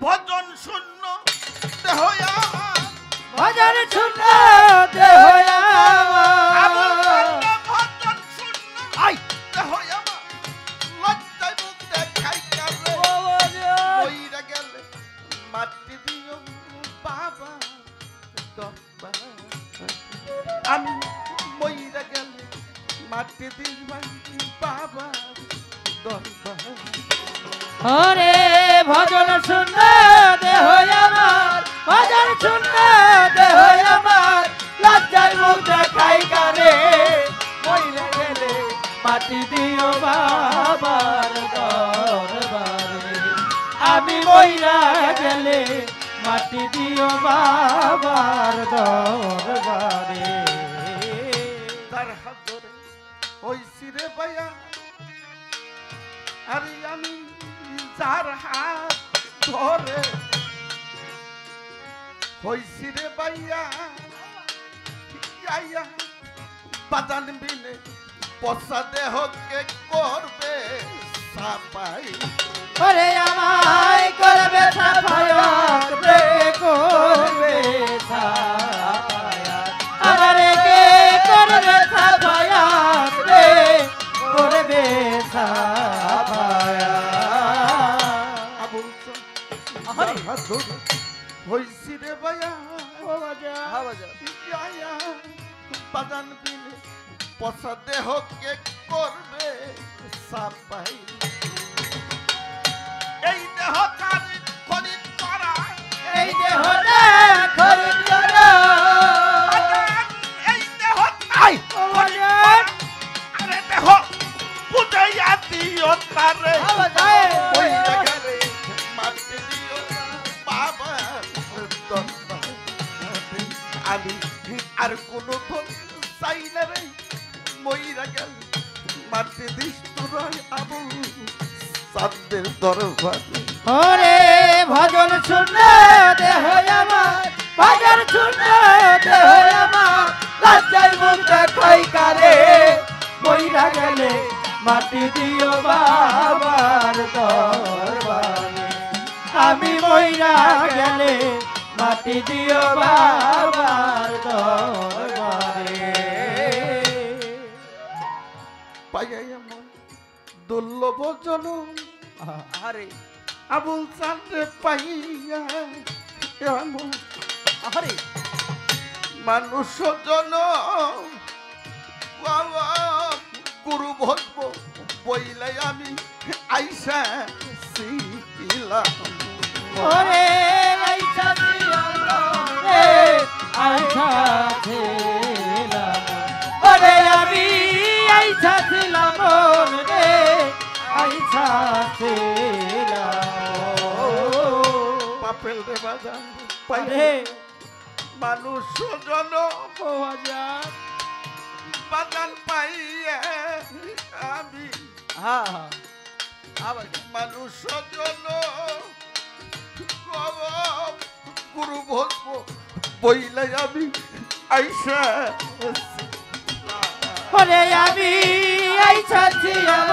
ভজন শূন্য দেহ আমার ভজন শূন্য দেহ আমার ভজন শূন্য দেহ আমার লজ্জায় মুখ দেখাই কারে ওইরা গেলে মাটি দিও বাবা দরবার আমি মইরা গেলে মাটি দিবা বাবা দরবার হরে ভজন শূন্য দেহ আমার ভজন শূন্য দেহ আমার লজ্জায় মুখ দেখাই কারে মইরা গেলে মাটি দিও বাবার দরবারে আমি মইরা গেলে মাটি দিও বাবার দরবারে তার হাত ধরে ওই সিরে পায়া আরে আমি যার হাত ধরে ওই সিরে পাইয়া আইয়া বাজান বিনে পশা দেহকে করবে সাপাই ওরে আমায় করবে সাফায়াত রে করবে সাফায়াত আমারে কে করবে সাফায়াত রে করবে সাফায়াত আবুল আরে হাত ধরে হইছি রে ভাইয়া ও বাজা আইয়া বাজান বিনে পশা দেহকে করবে সাপাই এই দেহ কারি খরিদ করা এই দেহটা খরিদ করো এই দেহ তাই ও বাজা আরে দেহ বুঝাইয়া দিও তারে ও বাজা ওই জায়গারে মাটি দিও বাবা দরবার আমি আর কোনো ধন চাই না রে মইরা গেল মাটি দিস তোর আবুল সাদের দরবারে হরে ভজন শূন্য দেহ আমার ভজন শূন্য দেহ আমার লজ্জায় মুখ দেখাই কারে মইরা গেলে মাটি দিও বাবার দরবারে আমি মইরা গেলে মাটি দিও বাবার দরবারে পাইয়াই আমার দুর্লভ জনম আরে আবুল চাঁদে পাইয়া এমন আরে মানুষ জন গুরু ভজব বইলে আমি আইসা শিখিলাম ওরে আইছা ছিলাম রে আইছা ছিলাম ওরে আমি আইছা ছিলাম রে আইছা ছিলাম পাপেল রে বাজান রে পাইলে মানুষ জন বাজান পাইয়া আমি মানুষ জন গুরু ভজব বইলে আমি আইসা ওরে আমি আইছা ছিলাম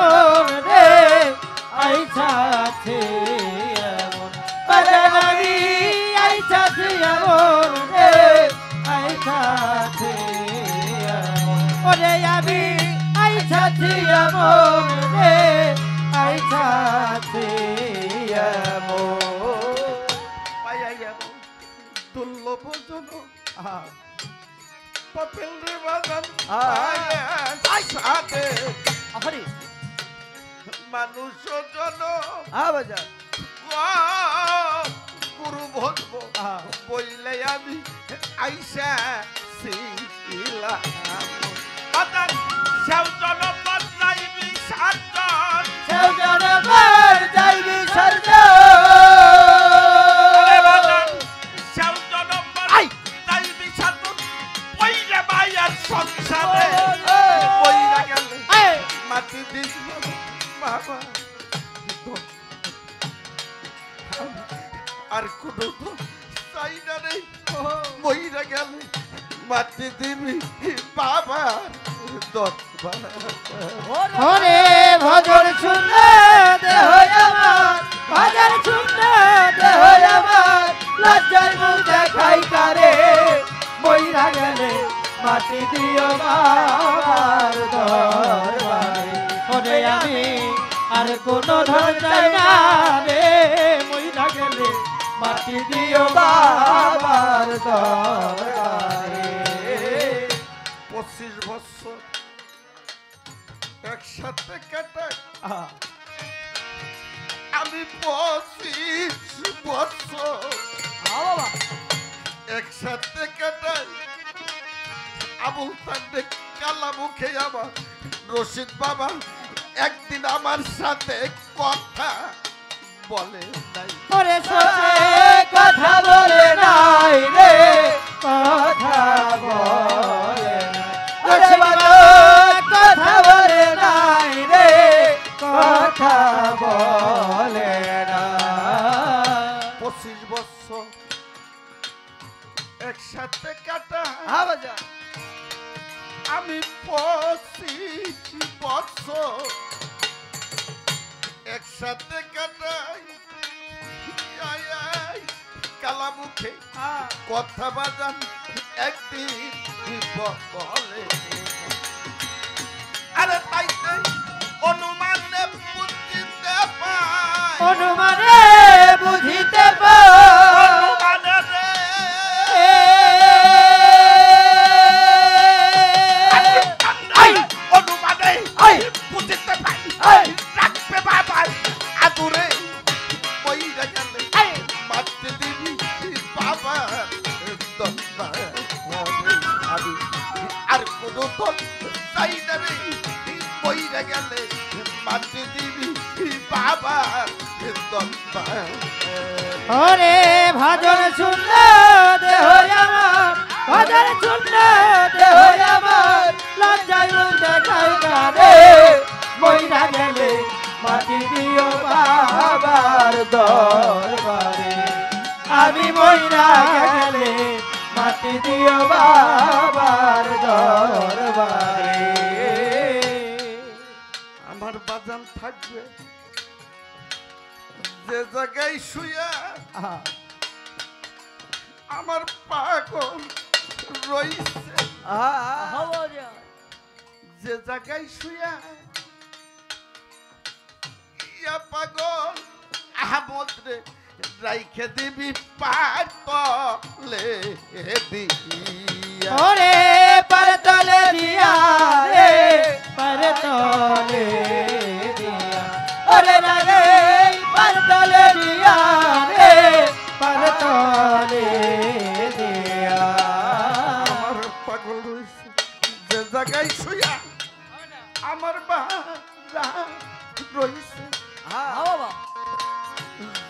রে আইছা ছিলাম ওরে আমি আইছা ছিলাম রে আইছা ছিলাম ওরে আমি আইছা ছিলাম রে আইছা ছিলাম পাইয়া দুর্লভ জন পাপেল রে বাজান সাথে আরে মানুষ জন বাজার গুরু ভজব বইলে আমি আইসা শিখিলাম বাজান সেও জন বদলাইবি সাতজন সেও জনবার যাইবি সরজন সেও জন বদলাইবি সাতজন বইরে মায়ার সংসারে বইরা গেলে মাটি দিস বাবা আর কোনো চাই না রে মইরা গেলে মাটি দিবি বাবা দরবার ওরে ভজন শূন্য দেহ আমার ভজন শূন্য দেহ লজ্জায় মুখ দেখাই কারে মইরা গেলে মাটি দিও বাবার দরবারে ওরে আমি আর কোনো ধন চাই না রে মইরা গেলে মাটি দিও বাবার দরবারে 25 বছর একসাথে কাটাই আমি 25 বছর বাবা একসাথে কাটাই আবুল তান্ডে কালা মুখে আমার রশিদ বাবা একদিন আমার সাথে কথা বলে নাই ওরে সোচে কথা বলে নাই রে কথা বলে ওরে বাবা কথা বলে নাই রে কথা বলে না 25 বছর একসাথে কাটা বাজা আমি 25 বছর একসাথে কাটাই আয় আয় কালা মুখে কথা বাজান একদিন বলে আরে তাই অনুমানে বুঝিতে পাই অনুমানে বুঝিতে পাই অনুমানে রে অনুমানে বুঝিতে পাই রাখবে বাবা আদুরে বইরা গেলে মারতে দিবি বাবা আমি আর কোনো দল চাই না রে বইরা গেলে মারতে দিবি বাবা ওরে ভাজন শূন্য দেহ আমার ভাজন শূন্য দেহ আমার লজ্জায় মুখ দেখাই কারে মইরা গেলে মাটি দিও বাবার দরবারে আমি মইরা গেলে মাটি দিও বাবার দরবারে আমার বাজান থাকবে যে জায়গায় শুয়া আমার পাগল রইছে যে জায়গায় শুয়া ইয়া পাগল আহমদ রে রাইখে দিবি পাতলে দিয়া ওরে পারতলে দিয়া রে পারতলে দিয়া ওরে লাগে পারতলে দিয়া রে পারতলে দিয়া আমার পাগল রইছে যে জায়গায় শুয়া আমার বাজা রইছে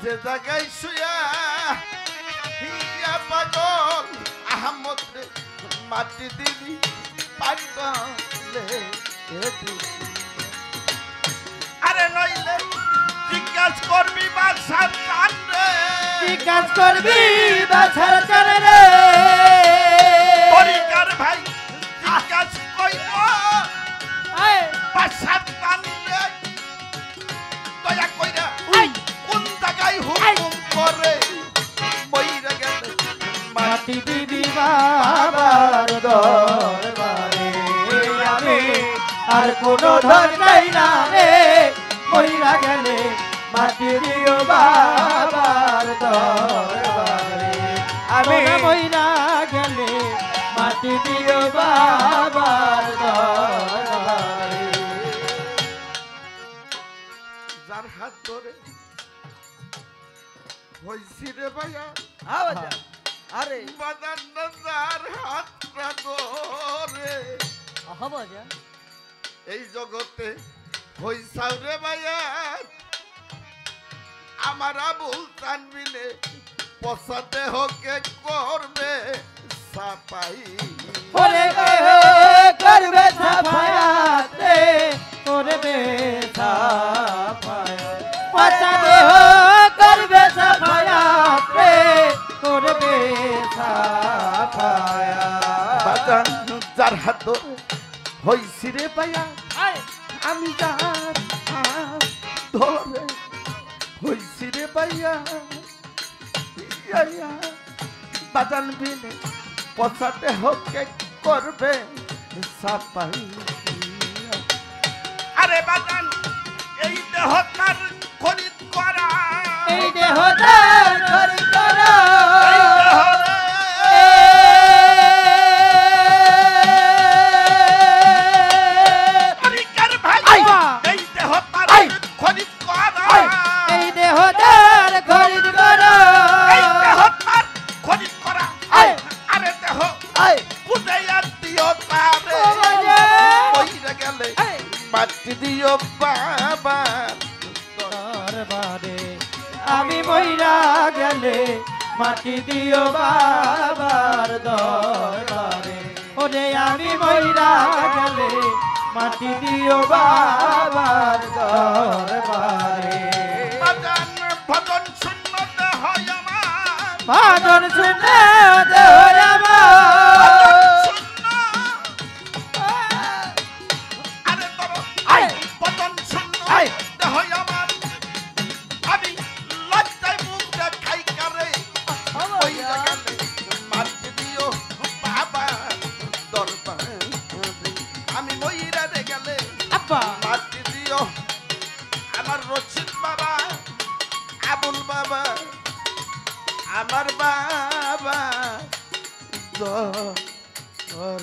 যে জায়গায় শুয়া ইয়া পাগল আহমদ রে মাটি দিবি পাতলে আরে নইলে জিজ্ঞাস করবি বাসার কান রে জিজ্ঞাস করবি বাছার চান রে পরিকার ভাই জিজ্ঞাস কইব বাসার কান রে দয়া কইরা কোন জায়গায় হুকুম করে মইরা গেলে মাটি দিবি বাবার দরবারে আমি আর কোনো ধন নাই না রে মইরা গেলে মাটি দিও বাবার দরবারে আমি মইরা গেলে মাটি দিও বাবার দরবারে যার হাত ধরে হইছি রে ভাইয়া আরে বাজান না যার হাতটা ধরে এই জগতে হইছাও রে ভাইয়া আমার আবুল তানবিনে পছন্দে হোকে করবে সাপাই ওরে করবে সাফায়াতে করবে সাফায়াত পছন্দে হো করবে সাফায়াতে করবে সাফায়াত বাজান যার হাত ধরে হইছি রে ভাইয়া আমি যার হাত ধরে হইছি রে ভাইয়া গাইয়া বাজান বিনে পচাতে হকে করবে সাপাই আরে বাজান এই দেহ তার খরিদ করা এই দেহ তার খরিদ করা এই দেহ অরিকার ভাই এই দেহ তার খরিদ করা এই দেহ তার খরিদ করা এই দেহ তার খরিদ করা আরে দেহ বুঝাইয়া দিও তারে কইরা গেলে মাটি দিও বাবা দরবারে আমি মইরা গেলে মাটি দিও বাবার দরবারে ওরে আমি মইরা গেলে মাটি দিও বাবার দরবারে বাজান ভজন শূন্য দেহ আমার ভজন শুনে দেহ আমার শূন্য আরে তব ভজন শূন্য দেহ আমার আমি লজ্জায় মুখ দেখাই কারে কইরা গেলে মাটি দিও বাবা দরবারে আমি মইরা রে গেলে আব্বা মাটি দিও আমার রশিদ বাবা আবুল বাবা আমার বাবা দরবার